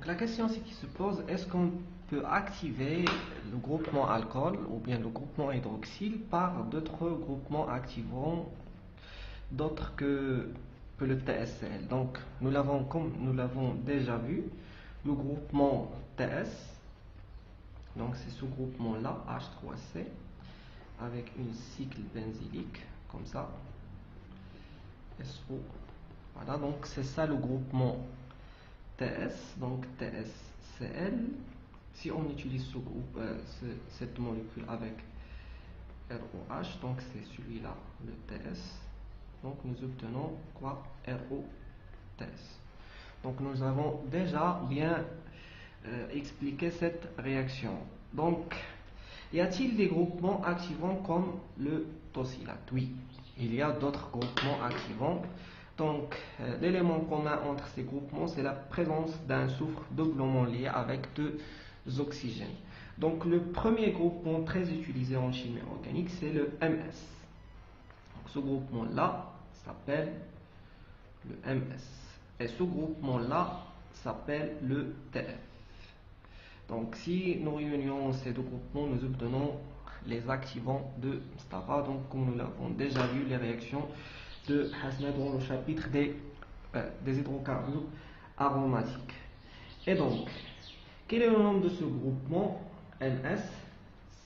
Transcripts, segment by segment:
la question qui se pose, est-ce qu'on peut activer le groupement alcool ou bien le groupement hydroxyle par d'autres groupements activants d'autres que le TSCl. Donc comme nous l'avons déjà vu, le groupement TS, donc c'est ce groupement là, H3C, avec une cycle benzylique comme ça, SO. Voilà, donc c'est ça le groupement TS, donc TSCl. Si on utilise ce groupe, cette molécule avec ROH, donc c'est celui-là, le TS. Donc nous obtenons quoi? ROTS. Donc nous avons déjà bien expliqué cette réaction. Donc, y a-t-il des groupements activants comme le tosylate? Oui, il y a d'autres groupements activants. Donc, l'élément commun entre ces groupements, c'est la présence d'un soufre doublement lié avec deux oxygènes. Donc, le premier groupement très utilisé en chimie organique, c'est le MS. Donc, ce groupement-là s'appelle le MS. Et ce groupement-là s'appelle le TF. Donc, si nous réunions ces deux groupements, nous obtenons les activants de Mustafa. Donc, comme nous l'avons déjà vu, les réactions de Hasna dans le chapitre des hydrocarbures aromatiques. Et donc, quel est le nom de ce groupement MS?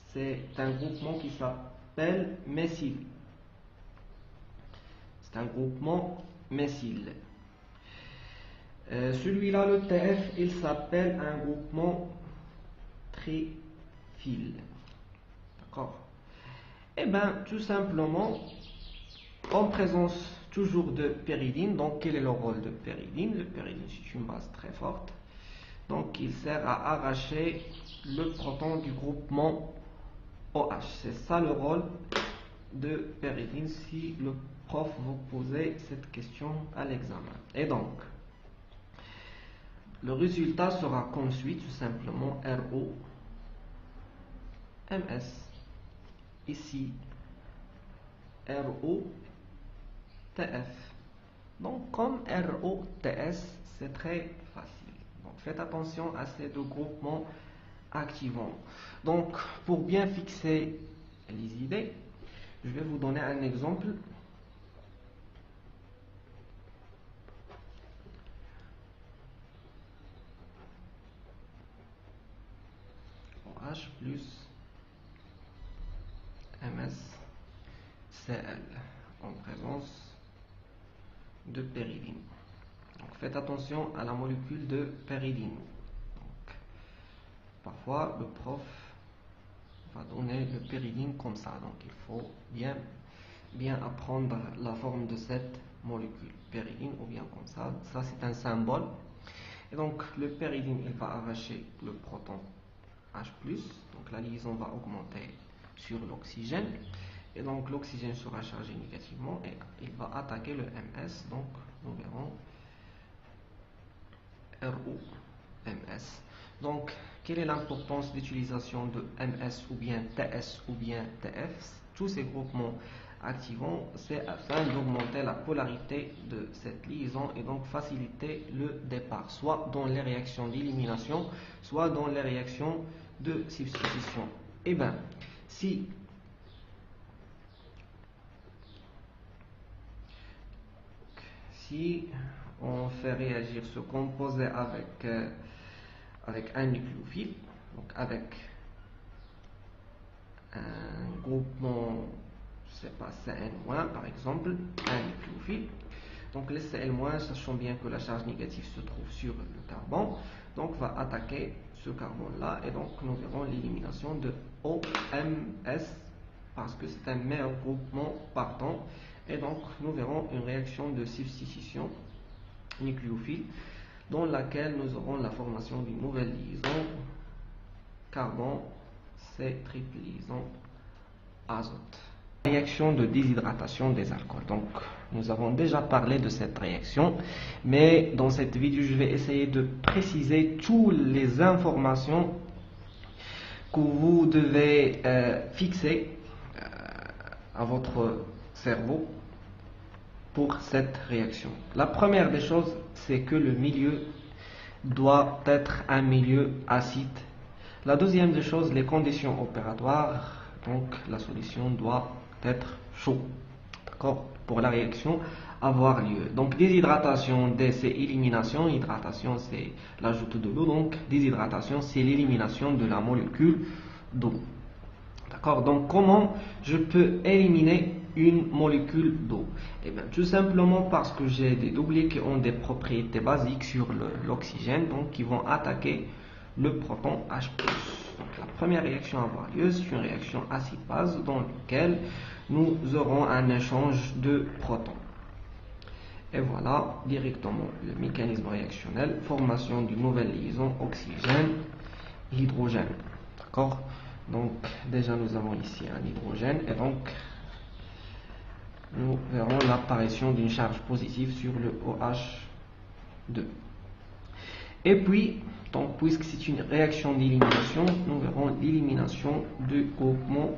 C'est un groupement qui s'appelle méthyle. C'est un groupement méthyle. Celui-là, le TF, il s'appelle un groupement triphyle. D'accord? Eh bien, tout simplement, en présence toujours de pyridine. Donc, quel est le rôle de pyridine? Le pyridine, c'est une base très forte. Donc, il sert à arracher le proton du groupement OH. C'est ça le rôle de pyridine si le prof vous posait cette question à l'examen. Et donc, le résultat sera comme suit, tout simplement RO, MS, ici RO, TF. Donc, comme RO, TS, c'est très facile. Donc, faites attention à ces deux groupements activants. Donc, pour bien fixer les idées, je vais vous donner un exemple. OH plus MsCl en présence de pyridine. Donc, faites attention à la molécule de pyridine. Donc, parfois, le prof va donner le pyridine comme ça. Donc, il faut bien apprendre la forme de cette molécule. Pyridine ou bien comme ça. Ça, c'est un symbole. Et donc, le pyridine, il va arracher le proton H+. Donc, la liaison va augmenter sur l'oxygène. Et donc, l'oxygène sera chargé négativement et il va attaquer le MS. Donc, nous verrons ROMS. Donc, quelle est l'importance d'utilisation de MS ou bien TS ou bien TF? Tous ces groupements activants, c'est afin d'augmenter la polarité de cette liaison et donc faciliter le départ, soit dans les réactions d'élimination, soit dans les réactions de substitution. Et bien, si on fait réagir ce composé avec un nucléophile, donc avec un groupement, je sais pas, Cn- par exemple, un nucléophile. Donc les Cl-, sachant bien que la charge négative se trouve sur le carbone, donc va attaquer ce carbone-là et donc nous verrons l'élimination de OMS parce que c'est un meilleur groupement partant et donc nous verrons une réaction de substitution nucléophile dans laquelle nous aurons la formation d'une nouvelle liaison carbone C triple liaison azote. Réaction de déshydratation des alcools. Donc nous avons déjà parlé de cette réaction, mais dans cette vidéo je vais essayer de préciser toutes les informations que vous devez fixer à votre cerveau pour cette réaction. La première des choses, c'est que le milieu doit être un milieu acide. La deuxième des choses, les conditions opératoires, donc la solution doit être chaude, d'accord, pour la réaction avoir lieu. Donc déshydratation, c'est élimination, hydratation c'est l'ajout de l'eau, donc déshydratation c'est l'élimination de la molécule d'eau. D'accord, donc comment je peux éliminer une molécule d'eau? Eh bien, tout simplement parce que j'ai des doublés qui ont des propriétés basiques sur l'oxygène, donc qui vont attaquer le proton H+. Donc la première réaction à avoir lieu, c'est une réaction acide-base dans laquelle nous aurons un échange de protons. Et voilà directement le mécanisme réactionnel, formation d'une nouvelle liaison oxygène-hydrogène. D'accord? Donc déjà nous avons ici un hydrogène et donc nous verrons l'apparition d'une charge positive sur le OH2. Et puis, donc, puisque c'est une réaction d'élimination, nous verrons l'élimination du groupement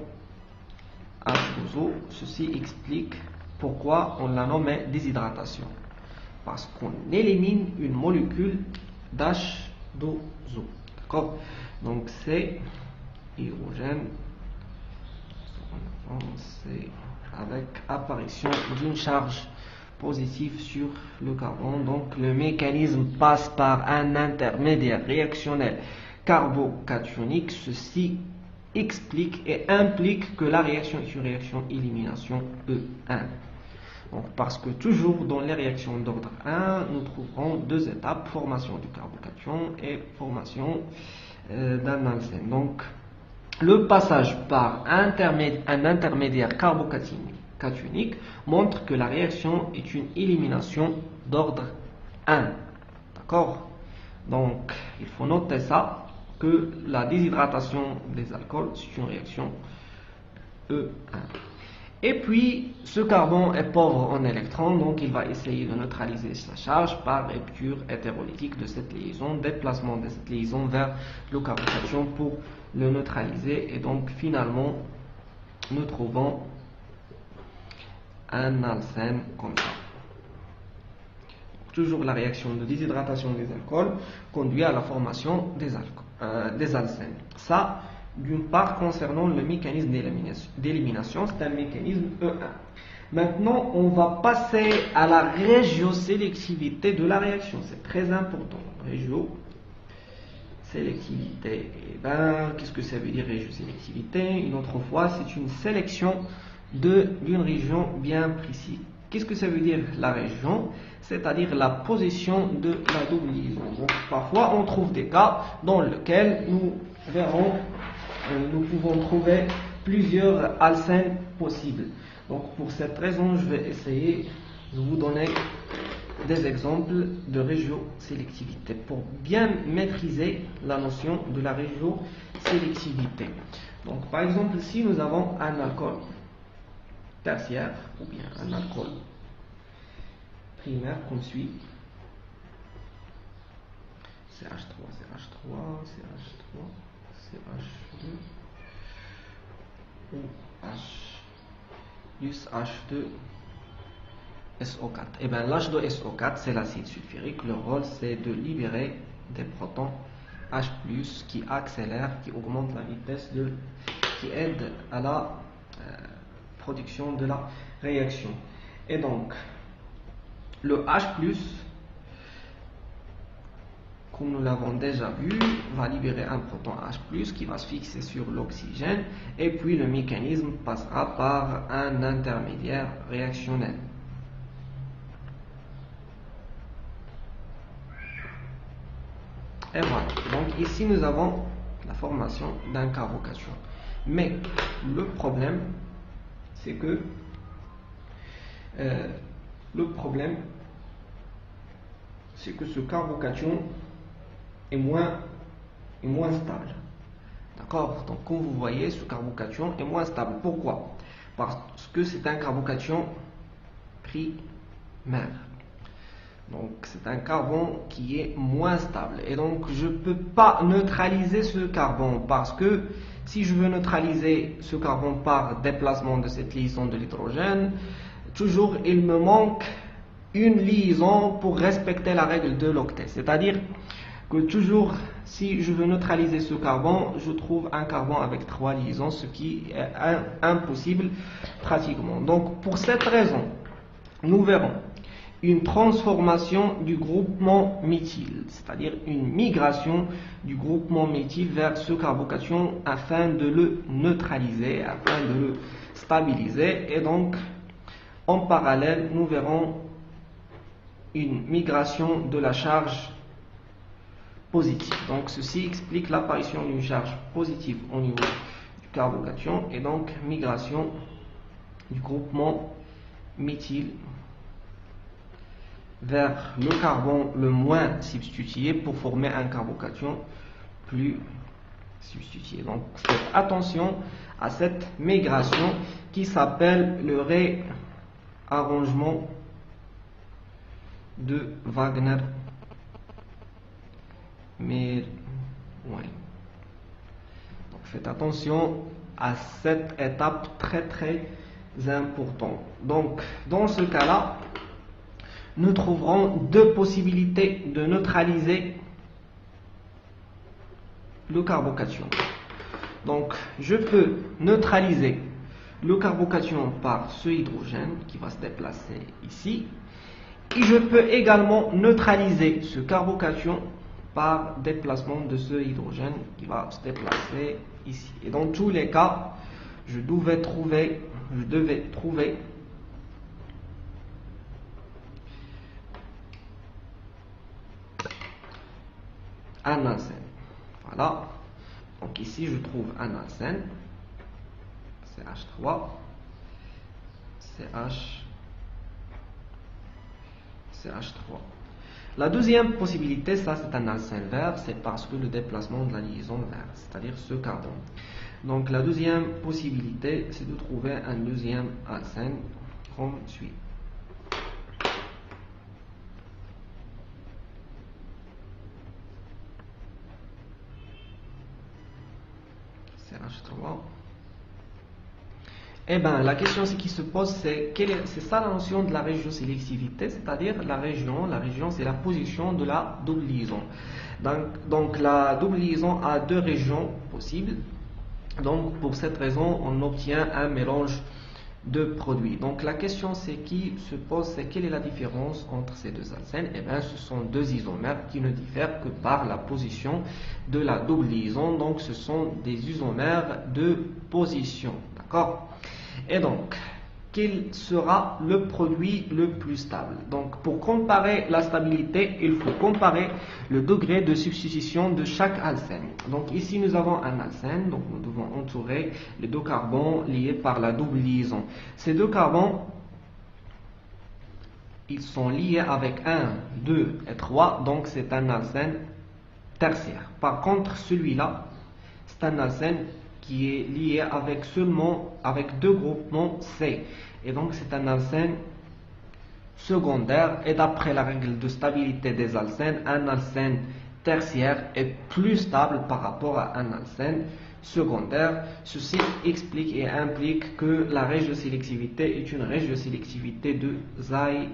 H2O. Ceci explique pourquoi on l'a nommé déshydratation. Parce qu'on élimine une molécule d'H2O. D'accord? Donc c'est hydrogène. C'est avec apparition d'une charge positive sur le carbone. Donc le mécanisme passe par un intermédiaire réactionnel carbocationique. Ceci explique et implique que la réaction est une réaction élimination E1. Donc, parce que toujours dans les réactions d'ordre 1, nous trouverons deux étapes, formation du carbocation et formation d'un alcène. Donc, le passage par un intermédiaire carbocationique montre que la réaction est une élimination d'ordre 1. D'accord? Donc, il faut noter ça, que la déshydratation des alcools, c'est une réaction E1. Et puis, ce carbone est pauvre en électrons, donc il va essayer de neutraliser sa charge par rupture hétérolytique de cette liaison, déplacement de cette liaison vers le carbocation pour le neutraliser. Et donc, finalement, nous trouvons un alcène comme ça. Toujours la réaction de déshydratation des alcools conduit à la formation des alcènes. Ça, d'une part, concernant le mécanisme d'élimination, c'est un mécanisme E1. Maintenant, on va passer à la régiosélectivité de la réaction. C'est très important. Régiosélectivité. Eh ben, qu'est-ce que ça veut dire régiosélectivité? Une autre fois, c'est une sélection d'une région bien précise. Qu'est-ce que ça veut dire la région? C'est-à-dire la position de la double liaison. Donc, parfois, on trouve des cas dans lesquels nous verrons, nous pouvons trouver plusieurs alcènes possibles. Donc, pour cette raison, je vais essayer de vous donner des exemples de régiosélectivité pour bien maîtriser la notion de la régiosélectivité. Donc, par exemple, si nous avons un alcool tertiaire ou bien un alcool primaire comme suit, CH3, CH3, CH3, CH2 ou H plus H2 SO4. Et bien l'H2SO4 c'est l'acide sulfurique. Le rôle c'est de libérer des protons H+, qui accélèrent, qui augmentent la vitesse, qui aident à la production de la réaction. Et donc le H+, comme nous l'avons déjà vu, va libérer un proton H+, qui va se fixer sur l'oxygène, et puis le mécanisme passera par un intermédiaire réactionnel. Et voilà, donc ici nous avons la formation d'un carbocation. Mais le problème, c'est que ce carbocation est moins stable. D'accord? Donc comme vous voyez, ce carbocation est moins stable. Pourquoi? Parce que c'est un carbocation primaire. Donc c'est un carbone qui est moins stable. Et donc je ne peux pas neutraliser ce carbone parce que si je veux neutraliser ce carbone par déplacement de cette liaison de l'hydrogène, toujours il me manque une liaison pour respecter la règle de l'octet. C'est-à-dire que toujours, si je veux neutraliser ce carbone, je trouve un carbone avec 3 liaisons, ce qui est impossible pratiquement. Donc, pour cette raison, nous verrons une transformation du groupement méthyle, c'est-à-dire une migration du groupement méthyle vers ce carbocation afin de le neutraliser, afin de le stabiliser. Et donc, en parallèle, nous verrons une migration de la charge positive. Donc, ceci explique l'apparition d'une charge positive au niveau du carbocation et donc migration du groupement méthyle vers le carbone le moins substitué pour former un carbocation plus substitué. Donc, faites attention à cette migration qui s'appelle le réarrangement de Wagner. Mais ouais. Donc, faites attention à cette étape très importante. Donc, dans ce cas-là, nous trouverons deux possibilités de neutraliser le carbocation. Donc, je peux neutraliser le carbocation par ce hydrogène qui va se déplacer ici. Et je peux également neutraliser ce carbocation par déplacement de ce hydrogène qui va se déplacer ici. Et dans tous les cas, je devais trouver un alcène. Voilà. Donc ici, je trouve un alcène. CH3, CH3. La deuxième possibilité, ça c'est un alcène vert, c'est parce que le déplacement de la liaison vert, c'est-à-dire ce carbone. Donc la deuxième possibilité, c'est de trouver un deuxième alcène comme suit. CH3. Eh bien, la question qui se pose, c'est ça la notion de la régiosélectivité, c'est-à-dire la région c'est la position de la double liaison. Donc la double liaison a deux régions possibles. Donc pour cette raison, on obtient un mélange de produits. Donc la question qui se pose, c'est quelle est la différence entre ces deux alcènes? Eh bien, ce sont deux isomères qui ne diffèrent que par la position de la double liaison. Donc ce sont des isomères de position. D'accord? Et donc, quel sera le produit le plus stable? Donc, pour comparer la stabilité, il faut comparer le degré de substitution de chaque alcène. Donc, ici, nous avons un alcène. Donc, nous devons entourer les deux carbones liés par la double liaison. Ces deux carbones, ils sont liés avec 1, 2 et 3. Donc, c'est un alcène tertiaire. Par contre, celui-là, c'est un alcène qui est lié avec deux groupements C. Et donc c'est un alcène secondaire. Et d'après la règle de stabilité des alcènes, un alcène tertiaire est plus stable par rapport à un alcène secondaire. Ceci explique et implique que la régiosélectivité est une régiosélectivité de Zaïtsev.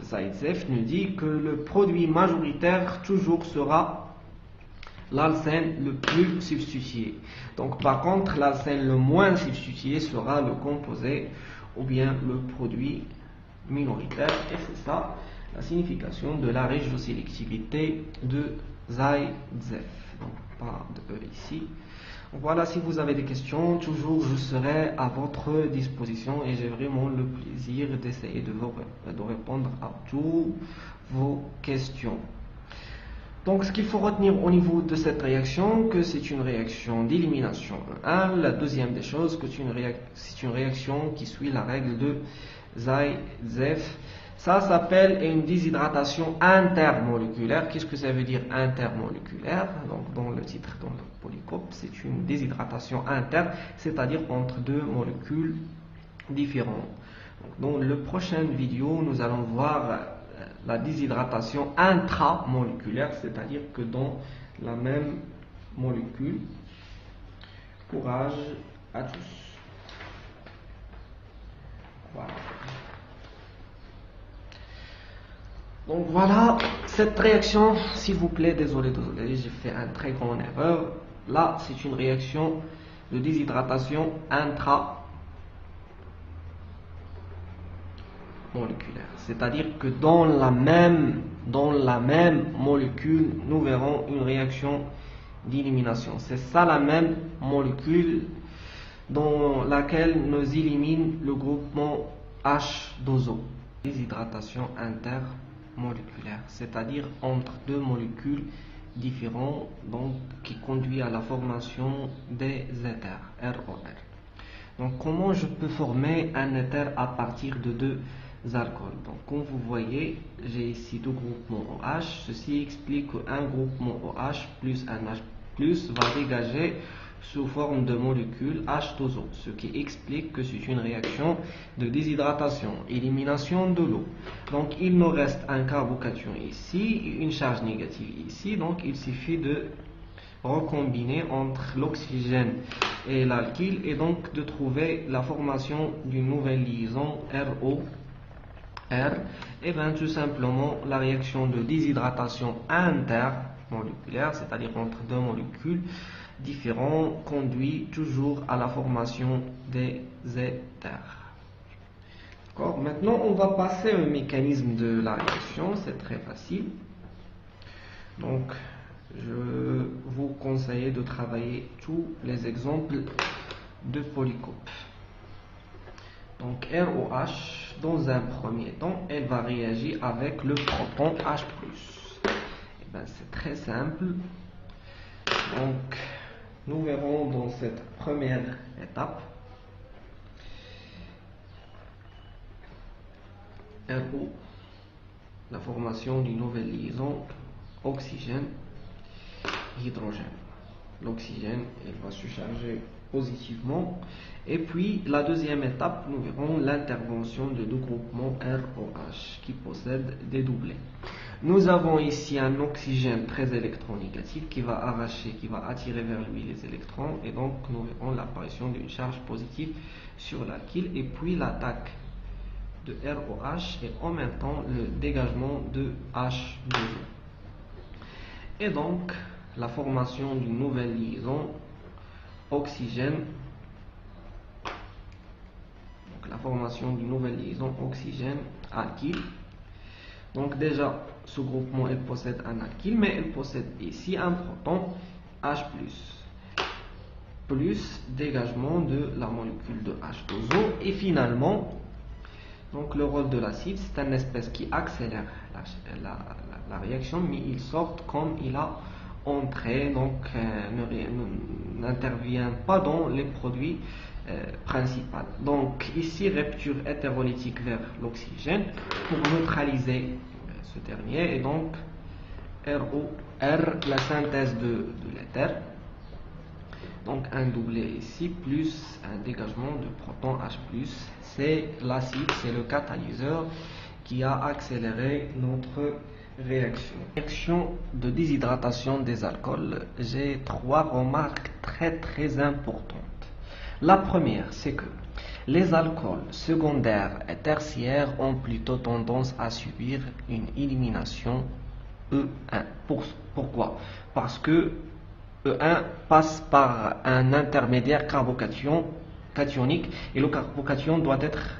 Zaïtsev nous dit que le produit majoritaire toujours sera l'alcène le plus substitué. Donc par contre, l'alcène le moins substitué sera le composé ou bien le produit minoritaire. Et c'est ça la signification de la régiosélectivité de Zaïtsev. Donc pas de E ici. Donc, voilà, si vous avez des questions, toujours je serai à votre disposition et j'ai vraiment le plaisir d'essayer de répondre à toutes vos questions. Donc, ce qu'il faut retenir au niveau de cette réaction, que c'est une réaction d'élimination 1. La deuxième des choses, que c'est une réaction qui suit la règle de Zaïtsev. Ça s'appelle une déshydratation intermoléculaire. Qu'est-ce que ça veut dire intermoléculaire? Donc, dans le titre, dans le polycope, c'est une déshydratation inter, c'est-à-dire entre deux molécules différentes. Donc, dans le prochaine vidéo, nous allons voir la déshydratation intramoléculaire, c'est-à-dire que dans la même molécule. Courage à tous. Voilà. Donc voilà, cette réaction, s'il vous plaît, désolé, j'ai fait une très grande erreur. Là, c'est une réaction de déshydratation intramoléculaire. C'est-à-dire que dans la même molécule, nous verrons une réaction d'élimination. C'est ça la même molécule dans laquelle nous élimine le groupement H2O. Déshydratation intermoléculaire, c'est-à-dire entre deux molécules différentes, donc qui conduit à la formation des éthers, ROR. Donc comment je peux former un éther à partir de deux alcools? Donc comme vous voyez, j'ai ici deux groupements OH. Ceci explique qu'un groupement OH plus un H+ va dégager sous forme de molécule H2O, ce qui explique que c'est une réaction de déshydratation, élimination de l'eau. Donc il nous reste un carbocation ici, une charge négative ici, donc il suffit de recombiner entre l'oxygène et l'alkyle et donc de trouver la formation d'une nouvelle liaison ROR. Et bien tout simplement la réaction de déshydratation intermoléculaire, c'est-à-dire entre deux molécules différentes, conduit toujours à la formation des éthers. D'accord. Maintenant on va passer au mécanisme de la réaction, c'est très facile. Donc je vous conseille de travailler tous les exemples de polycoupe. Donc ROH, dans un premier temps, elle va réagir avec le proton H+. Et ben, c'est très simple. Donc nous verrons dans cette première étape RO, la formation d'une nouvelle liaison oxygène hydrogène. L'oxygène, il va se charger positivement. Et puis la deuxième étape, nous verrons l'intervention de deux groupements ROH qui possèdent des doublets. Nous avons ici un oxygène très électronégatif qui va arracher, qui va attirer vers lui les électrons, et donc nous verrons l'apparition d'une charge positive sur l'alkyle, et puis l'attaque de ROH et en même temps le dégagement de H2O. Et donc la formation d'une nouvelle liaison oxygène. Donc la formation d'une nouvelle liaison oxygène-alkyle. Donc déjà ce groupement il possède un alkyle, mais il possède ici un proton H+, plus dégagement de la molécule de H2O. Et finalement, donc le rôle de l'acide, c'est une espèce qui accélère la réaction, mais il sort comme il a entré, donc n'intervient pas dans les produits principaux. Donc ici rupture hétérolytique vers l'oxygène pour neutraliser ce dernier, et donc ROR, la synthèse de l'éther. Donc un doublet ici plus un dégagement de proton H+, c'est l'acide, c'est le catalyseur qui a accéléré notre réaction. Réaction de déshydratation des alcools, j'ai trois remarques très importantes. La première, c'est que les alcools secondaires et tertiaires ont plutôt tendance à subir une élimination E1. Pourquoi? Parce que E1 passe par un intermédiaire carbocationique et le carbocation doit être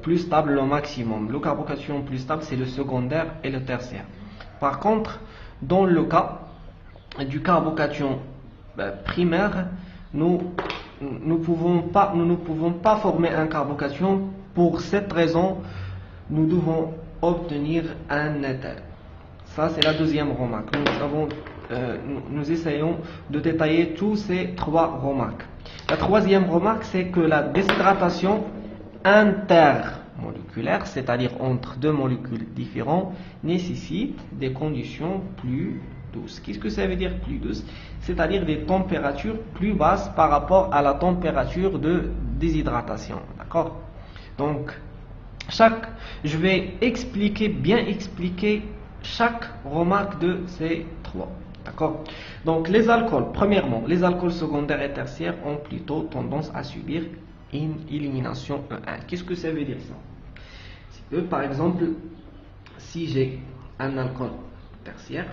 plus stable au maximum. Le carbocation plus stable, c'est le secondaire et le tertiaire. Par contre, dans le cas du carbocation primaire, nous ne pouvons pas former un carbocation. Pour cette raison, nous devons obtenir un éther. Ça, c'est la deuxième remarque. Nous essayons de détailler tous ces trois remarques. La troisième remarque, c'est que la déshydratation intermoléculaire, c'est-à-dire entre deux molécules différentes, nécessite des conditions plus douces. Qu'est-ce que ça veut dire plus douces? C'est-à-dire des températures plus basses par rapport à la température de déshydratation. D'accord? Donc, je vais bien expliquer chaque remarque de ces trois. D'accord? Donc les alcools, premièrement, les alcools secondaires et tertiaires ont plutôt tendance à subir une élimination E1. Qu'est-ce que ça veut dire ça? C'est que par exemple, si j'ai un alcool tertiaire,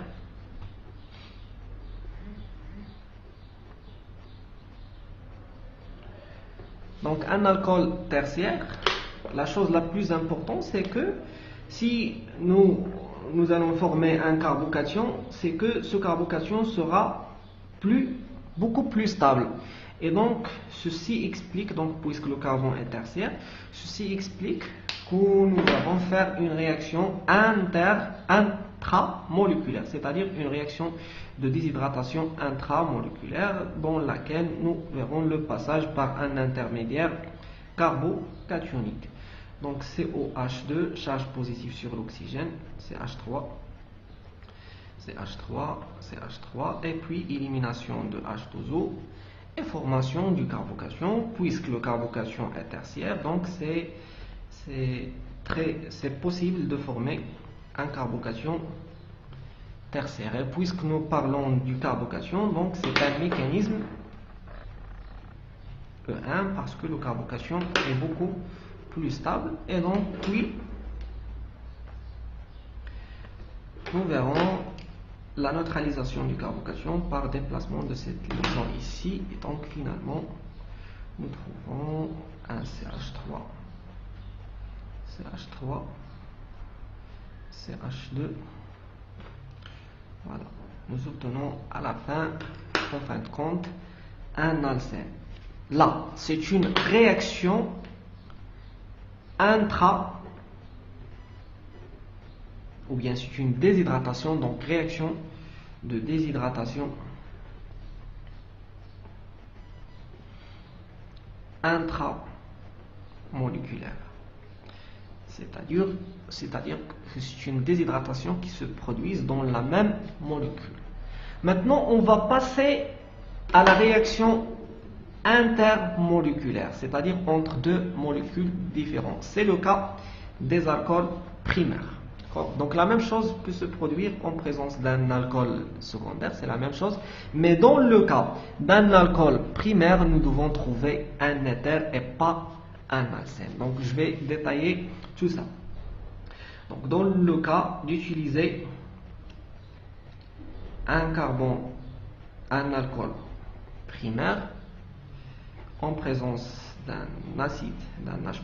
donc un alcool tertiaire, la chose la plus importante, c'est que si nous allons former un carbocation, c'est que ce carbocation sera beaucoup plus stable. Et donc, ceci explique, donc, puisque le carbone est tertiaire, ceci explique que nous allons faire une réaction intramoléculaire, c'est-à-dire une réaction de déshydratation intramoléculaire dans laquelle nous verrons le passage par un intermédiaire carbocationique. Donc COH2, charge positive sur l'oxygène, CH3, et puis élimination de H2O et formation du carbocation, puisque le carbocation est tertiaire, donc c'est possible de former un carbocation tertiaire. Et puisque nous parlons du carbocation, donc c'est un mécanisme E1 parce que le carbocation est beaucoup plus stable. Et donc, puis, nous verrons la neutralisation du carbocation par déplacement de cette liaison ici. Et donc, finalement, nous trouvons un CH3, CH2. Voilà. Nous obtenons à la fin, en fin de compte, un alcène. Là, c'est une réaction ou bien c'est une déshydratation, donc réaction de déshydratation intramoléculaire. C'est-à-dire que c'est une déshydratation qui se produit dans la même molécule. Maintenant, on va passer à la réaction intermoléculaire, c'est-à-dire entre deux molécules différentes. C'est le cas des alcools primaires. Donc la même chose peut se produire en présence d'un alcool secondaire, c'est la même chose. Mais dans le cas d'un alcool primaire, nous devons trouver un éther et pas un alcène. Donc je vais détailler tout ça. Donc dans le cas d'utiliser un alcool primaire en présence d'un acide, d'un H+,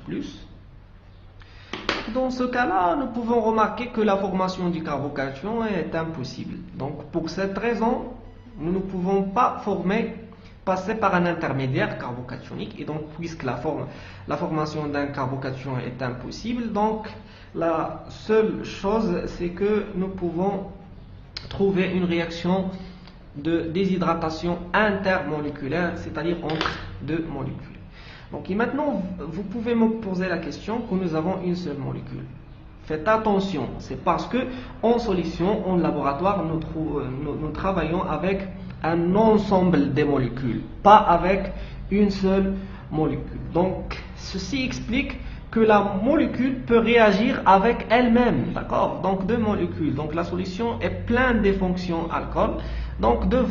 dans ce cas-là, nous pouvons remarquer que la formation du carbocation est impossible. Donc pour cette raison, nous ne pouvons pas passer par un intermédiaire carbocationique. Et donc puisque la formation d'un carbocation est impossible, donc la seule chose, c'est que nous pouvons trouver une réaction de déshydratation intermoléculaire, c'est-à-dire entre deux molécules. Donc et maintenant, vous pouvez me poser la question que nous avons une seule molécule. Faites attention, c'est parce que en solution, en laboratoire, nous travaillons avec un ensemble de molécules, pas avec une seule molécule. Donc ceci explique que la molécule peut réagir avec elle-même, d'accord? Donc deux molécules. Donc la solution est pleine de fonctions alcool. Donc deux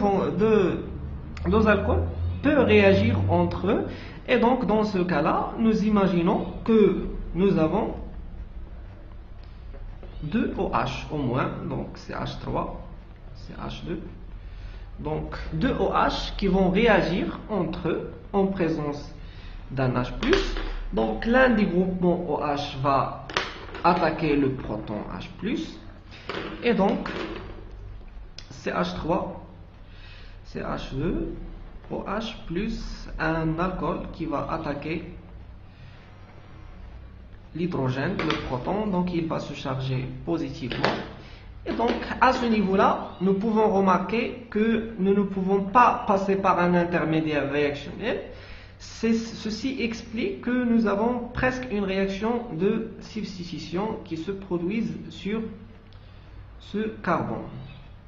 alcools peuvent réagir entre eux. Et donc dans ce cas-là, nous imaginons que nous avons deux OH au moins, donc CH3, CH2. Donc deux OH qui vont réagir entre eux en présence d'un H+. Donc l'un des groupements OH va attaquer le proton H+. Et donc CH3, CH2, OH plus un alcool qui va attaquer l'hydrogène, le proton, donc il va se charger positivement. Et donc à ce niveau-là, nous pouvons remarquer que nous ne pouvons pas passer par un intermédiaire réactionnel. Ceci explique que nous avons presque une réaction de substitution qui se produise sur ce carbone.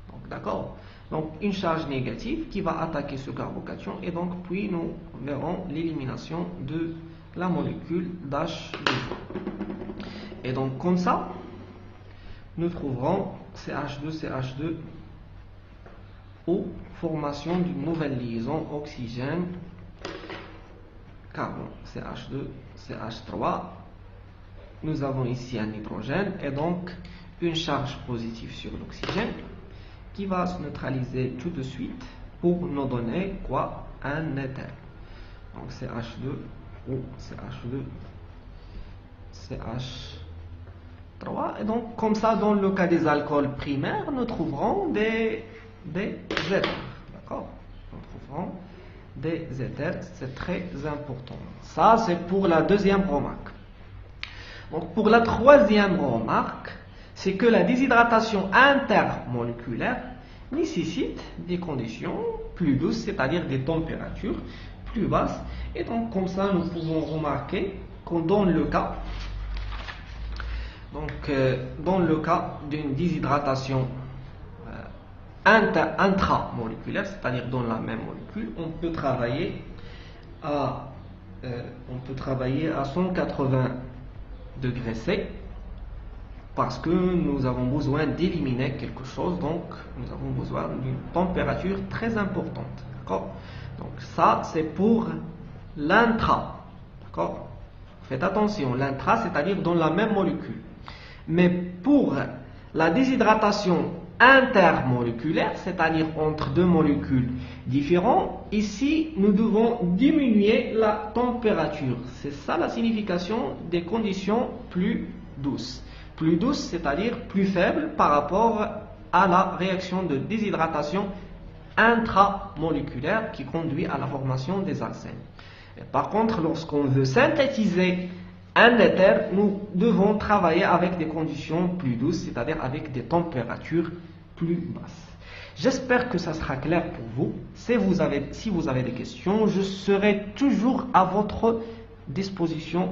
Donc d'accord. Donc une charge négative qui va attaquer ce carbocation et donc puis nous verrons l'élimination de la molécule d'H2. Et donc comme ça, nous trouverons CH2 ou formation d'une nouvelle liaison oxygène carbone, CH2 CH3. Nous avons ici un hydrogène et donc une charge positive sur l'oxygène qui va se neutraliser tout de suite pour nous donner quoi? Un éther. Donc CH2 ou CH2, CH3. Et donc comme ça, dans le cas des alcools primaires, nous trouverons des éthers. D'accord? Nous trouverons des éthers, c'est très important. Ça, c'est pour la deuxième remarque. Donc pour la troisième remarque, c'est que la déshydratation intermoléculaire nécessite des conditions plus douces, c'est-à-dire des températures plus basses. Et donc comme ça, nous pouvons remarquer que dans le cas d'une déshydratation intramoléculaire, c'est-à-dire dans la même molécule, on peut travailler à 180 degrés C, parce que nous avons besoin d'éliminer quelque chose, donc nous avons besoin d'une température très importante. D'accord? Donc ça, c'est pour l'intra. D'accord? Faites attention, l'intra, c'est-à-dire dans la même molécule. Mais pour la déshydratation intermoléculaire, c'est-à-dire entre deux molécules différentes, ici, nous devons diminuer la température. C'est ça la signification des conditions plus douces. Plus douce, c'est-à-dire plus faible par rapport à la réaction de déshydratation intramoléculaire qui conduit à la formation des alcènes. Et par contre, lorsqu'on veut synthétiser un éther, nous devons travailler avec des conditions plus douces, c'est-à-dire avec des températures plus basses. J'espère que ça sera clair pour vous. Si vous avez des questions, je serai toujours à votre disposition.